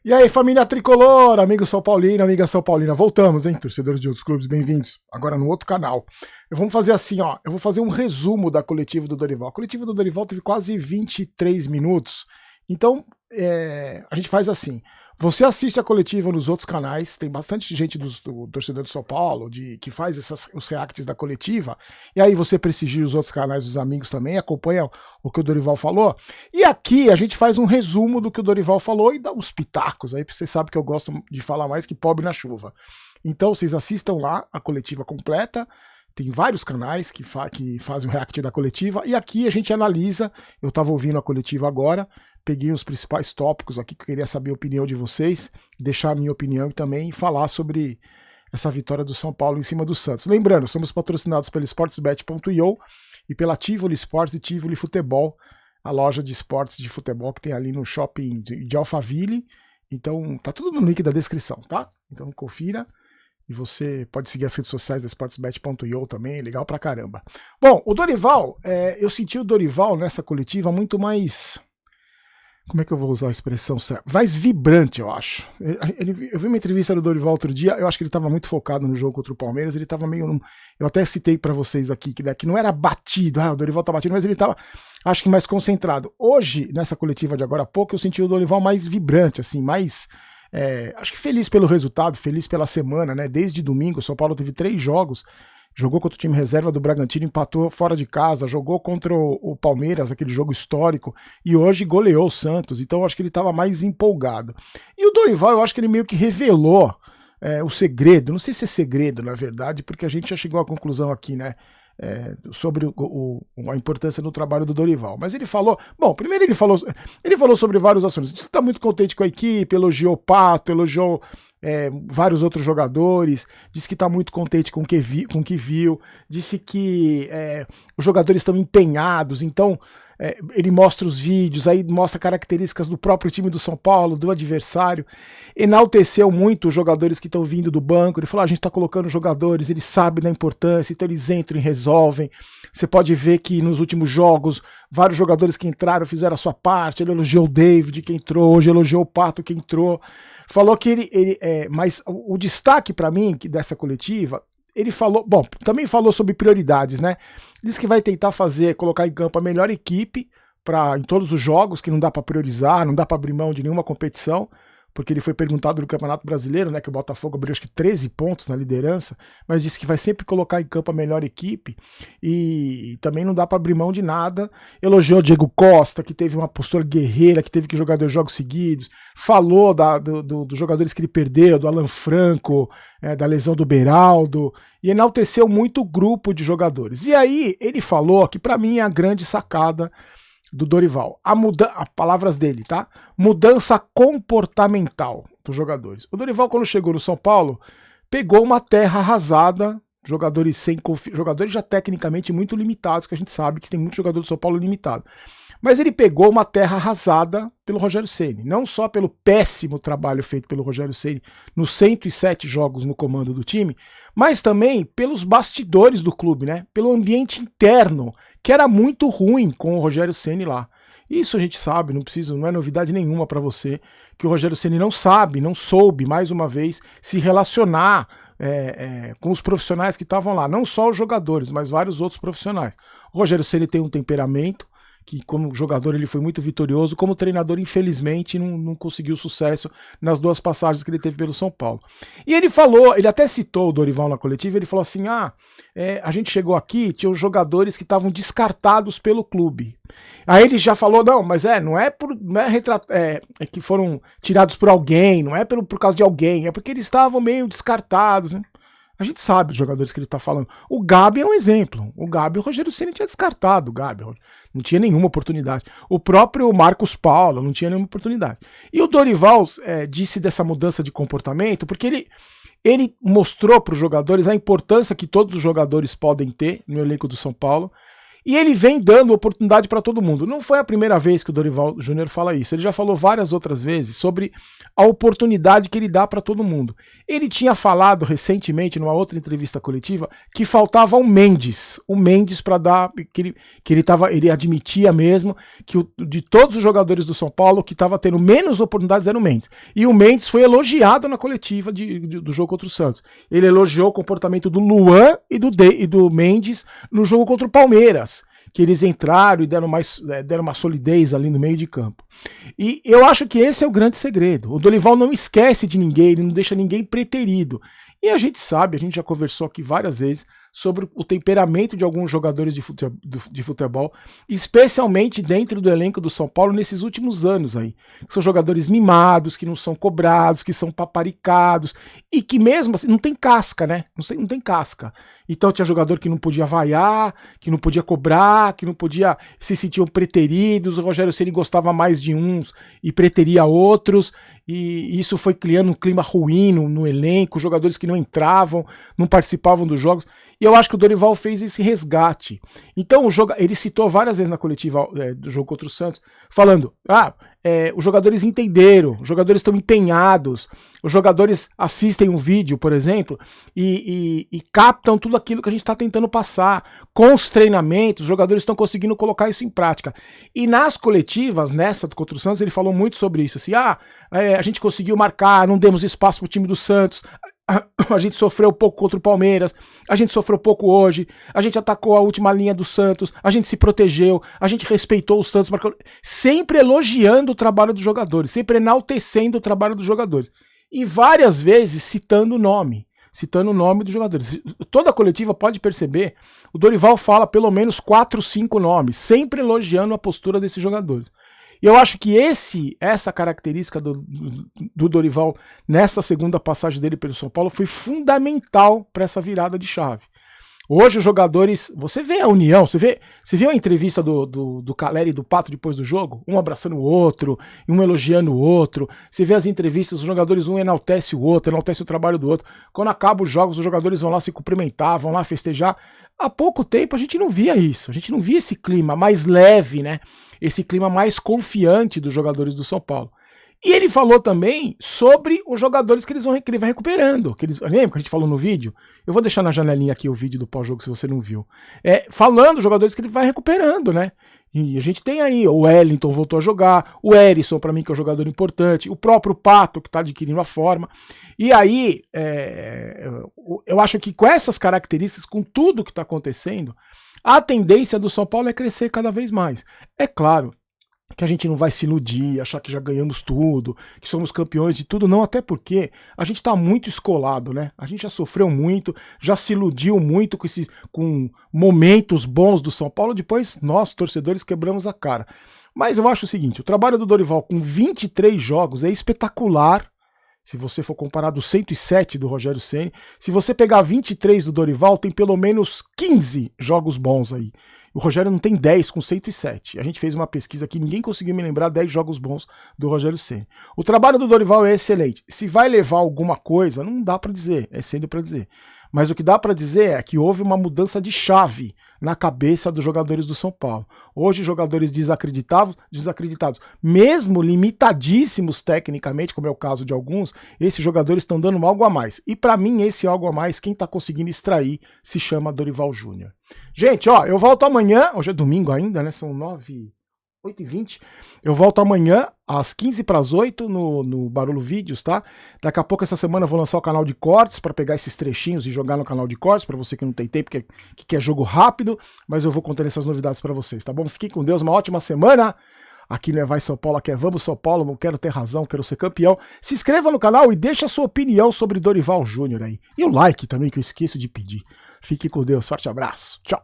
E aí, família tricolor, amigo São Paulino, amiga São Paulina, voltamos, hein, torcedores de outros clubes, bem-vindos, agora no outro canal. Vamos fazer assim, ó, eu vou fazer um resumo da coletiva do Dorival. A coletiva do Dorival teve quase 23 minutos, então a gente faz assim, você assiste a coletiva nos outros canais, tem bastante gente do torcedor de São Paulo, que faz os reacts da coletiva, e aí você prestigia os outros canais dos amigos também, acompanha o que o Dorival falou, e aqui a gente faz um resumo do que o Dorival falou e dá uns pitacos aí, porque vocês sabem que eu gosto de falar mais que pobre na chuva. Então vocês assistam lá a coletiva completa, tem vários canais que fazem o react da coletiva, e aqui a gente analisa, eu estava ouvindo a coletiva agora, peguei os principais tópicos aqui que eu queria saber a opinião de vocês, deixar a minha opinião e também falar sobre essa vitória do São Paulo em cima do Santos. Lembrando, somos patrocinados pela sportsbet.io e pela Tivoli Sports e Tivoli Futebol, a loja de esportes de futebol que tem ali no shopping de Alphaville. Então tá tudo no link da descrição, tá? Então confira. E você pode seguir as redes sociais da sportsbet.io também, legal pra caramba. Bom, o Dorival, eu senti o Dorival nessa coletiva muito mais... Como é que eu vou usar a expressão certa? Mais vibrante, eu acho. Eu vi uma entrevista do Dorival outro dia, eu acho que ele estava muito focado no jogo contra o Palmeiras, ele estava meio... Eu até citei para vocês aqui, que não era batido, o Dorival tá batido, mas ele estava, acho que mais concentrado. Hoje, nessa coletiva de agora há pouco, eu senti o Dorival mais vibrante, assim, mais... acho que feliz pelo resultado, feliz pela semana, né? Desde domingo, o São Paulo teve 3 jogos, jogou contra o time reserva do Bragantino, empatou fora de casa, jogou contra o Palmeiras, aquele jogo histórico, e hoje goleou o Santos, então eu acho que ele estava mais empolgado. E o Dorival, eu acho que ele meio que revelou o segredo, não sei se é segredo, na verdade, porque a gente já chegou à conclusão aqui, né? Sobre a importância do trabalho do Dorival. Mas ele falou... Bom, primeiro ele falou sobre vários assuntos. Disse que está muito contente com a equipe, elogiou o Pato, elogiou vários outros jogadores, disse que está muito contente com o que viu, disse que os jogadores estão empenhados, então ele mostra os vídeos, aí mostra características do próprio time do São Paulo, do adversário, enalteceu muito os jogadores que estão vindo do banco, ele falou, a gente está colocando jogadores, eles sabem da importância, então eles entram e resolvem. Você pode ver que nos últimos jogos, vários jogadores que entraram fizeram a sua parte, ele elogiou o David que entrou, hoje elogiou o Pato que entrou, falou que mas o destaque para mim dessa coletiva, ele falou, bom, também falou sobre prioridades, né? Diz que vai tentar colocar em campo a melhor equipe em todos os jogos, que não dá para priorizar, não dá para abrir mão de nenhuma competição, porque ele foi perguntado no Campeonato Brasileiro, né, que o Botafogo abriu acho que 13 pontos na liderança, mas disse que vai sempre colocar em campo a melhor equipe e também não dá para abrir mão de nada. Elogiou o Diego Costa, que teve uma postura guerreira, que teve que jogar 2 jogos seguidos, falou dos jogadores que ele perdeu, do Alan Franco, da lesão do Beraldo, e enalteceu muito o grupo de jogadores. E aí ele falou que para mim é a grande sacada do Dorival, palavras dele, tá? Mudança comportamental dos jogadores. O Dorival, quando chegou no São Paulo, pegou uma terra arrasada, jogadores já tecnicamente muito limitados, que a gente sabe que tem muito jogador do São Paulo limitado. Mas ele pegou uma terra arrasada pelo Rogério Ceni, não só pelo péssimo trabalho feito pelo Rogério Ceni nos 107 jogos no comando do time, mas também pelos bastidores do clube, né? Pelo ambiente interno, que era muito ruim com o Rogério Ceni lá. Isso a gente sabe, não é novidade nenhuma para você, que o Rogério Ceni não soube, mais uma vez, se relacionar com os profissionais que estavam lá, não só os jogadores, mas vários outros profissionais. O Rogério Ceni tem um temperamento, que como jogador ele foi muito vitorioso, como treinador infelizmente não conseguiu sucesso nas 2 passagens que ele teve pelo São Paulo. E ele até citou o Dorival na coletiva, ele falou assim, a gente chegou aqui, tinha os jogadores que estavam descartados pelo clube. Aí ele já falou, não, mas não é que foram tirados por alguém, não é por causa de alguém, é porque eles estavam meio descartados, né? A gente sabe dos jogadores que ele está falando. O Gabi é um exemplo. O Rogério Ceni tinha descartado o Gabi. Não tinha nenhuma oportunidade. O próprio Marcos Paulo não tinha nenhuma oportunidade. E o Dorival disse dessa mudança de comportamento porque ele mostrou para os jogadores a importância que todos os jogadores podem ter no elenco do São Paulo E ele vem dando oportunidade para todo mundo. Não foi a primeira vez que o Dorival Júnior fala isso. Ele já falou várias outras vezes sobre a oportunidade que ele dá para todo mundo. Ele tinha falado recentemente, numa outra entrevista coletiva, que faltava um Mendes. O Mendes para dar. Ele admitia mesmo que de todos os jogadores do São Paulo, que estava tendo menos oportunidades era o Mendes. E o Mendes foi elogiado na coletiva do jogo contra o Santos. Ele elogiou o comportamento do Luan e do Mendes no jogo contra o Palmeiras, que eles entraram e deram uma solidez ali no meio de campo. E eu acho que esse é o grande segredo. O Dorival não esquece de ninguém, ele não deixa ninguém preterido. E a gente sabe, a gente já conversou aqui várias vezes sobre o temperamento de alguns jogadores de futebol, especialmente dentro do elenco do São Paulo nesses últimos anos aí. São jogadores mimados, que não são cobrados, que são paparicados e que mesmo assim não tem casca, né? Não tem casca. Então tinha jogador que não podia vaiar, que não podia cobrar, que não podia, se sentiam preteridos. O Rogério Ceni gostava mais de uns e preteria outros, e isso foi criando um clima ruim no elenco, jogadores que não entravam, não participavam dos jogos. E eu acho que o Dorival fez esse resgate. Então ele citou várias vezes na coletiva do jogo contra o Santos, falando, os jogadores entenderam, os jogadores estão empenhados, os jogadores assistem um vídeo, por exemplo, e captam tudo aquilo que a gente está tentando passar. Com os treinamentos, os jogadores estão conseguindo colocar isso em prática. E nas coletivas, nessa do contra o Santos, ele falou muito sobre isso. Assim, a gente conseguiu marcar, não demos espaço para o time do Santos, a gente sofreu pouco contra o Palmeiras, a gente sofreu pouco hoje, a gente atacou a última linha do Santos, a gente se protegeu, a gente respeitou o Santos, sempre elogiando o trabalho dos jogadores, sempre enaltecendo o trabalho dos jogadores. E várias vezes citando o nome dos jogadores. Toda a coletiva pode perceber, o Dorival fala pelo menos 4, 5 nomes, sempre elogiando a postura desses jogadores. E eu acho que essa característica do Dorival nessa segunda passagem dele pelo São Paulo foi fundamental para essa virada de chave. Hoje os jogadores, você vê a união, você viu a entrevista do Caleri e do Pato depois do jogo? Um abraçando o outro, um elogiando o outro. Você vê as entrevistas, os jogadores um enaltece o outro, enaltece o trabalho do outro. Quando acabam os jogos, os jogadores vão lá se cumprimentar, vão lá festejar. Há pouco tempo a gente não via isso, a gente não via esse clima mais leve, né? Esse clima mais confiante dos jogadores do São Paulo. E ele falou também sobre os jogadores que ele vai recuperando. Lembra que a gente falou no vídeo? Eu vou deixar na janelinha aqui o vídeo do pós-jogo se você não viu. Falando os jogadores que ele vai recuperando, né? E a gente tem aí, o Wellington voltou a jogar, o Erisson, para mim, que é um jogador importante, o próprio Pato, que está adquirindo a forma. E aí, eu acho que com essas características, com tudo que está acontecendo, a tendência do São Paulo é crescer cada vez mais. É claro que a gente não vai se iludir, achar que já ganhamos tudo, que somos campeões de tudo, não, até porque a gente tá muito escolado, né? A gente já sofreu muito, já se iludiu muito com momentos bons do São Paulo, depois nós, torcedores, quebramos a cara. Mas eu acho o seguinte, o trabalho do Dorival com 23 jogos é espetacular. Se você for comparar do 107 do Rogério Ceni, se você pegar 23 do Dorival, tem pelo menos 15 jogos bons aí. O Rogério não tem 10 com 107. A gente fez uma pesquisa aqui, ninguém conseguiu me lembrar 10 jogos bons do Rogério Ceni. O trabalho do Dorival é excelente. Se vai levar alguma coisa, não dá para dizer, é cedo para dizer. Mas o que dá para dizer é que houve uma mudança de chave na cabeça dos jogadores do São Paulo. Hoje, jogadores desacreditados, mesmo limitadíssimos tecnicamente, como é o caso de alguns, esses jogadores estão dando algo a mais. E para mim, esse algo a mais, quem está conseguindo extrair, se chama Dorival Júnior. Gente, eu volto amanhã, hoje é domingo ainda, né? São 8h20. Eu volto amanhã às 7h15 no Barulho Vídeos, tá? Daqui a pouco essa semana eu vou lançar o canal de cortes para pegar esses trechinhos e jogar no canal de cortes, para você que não tem tempo, que quer jogo rápido, mas eu vou contando essas novidades para vocês, tá bom? Fiquem com Deus, uma ótima semana. Aqui não é Vai São Paulo, aqui é Vamos São Paulo, não quero ter razão, quero ser campeão. Se inscreva no canal e deixa a sua opinião sobre Dorival Júnior aí. E o like também, que eu esqueço de pedir. Fique com Deus, forte abraço, tchau.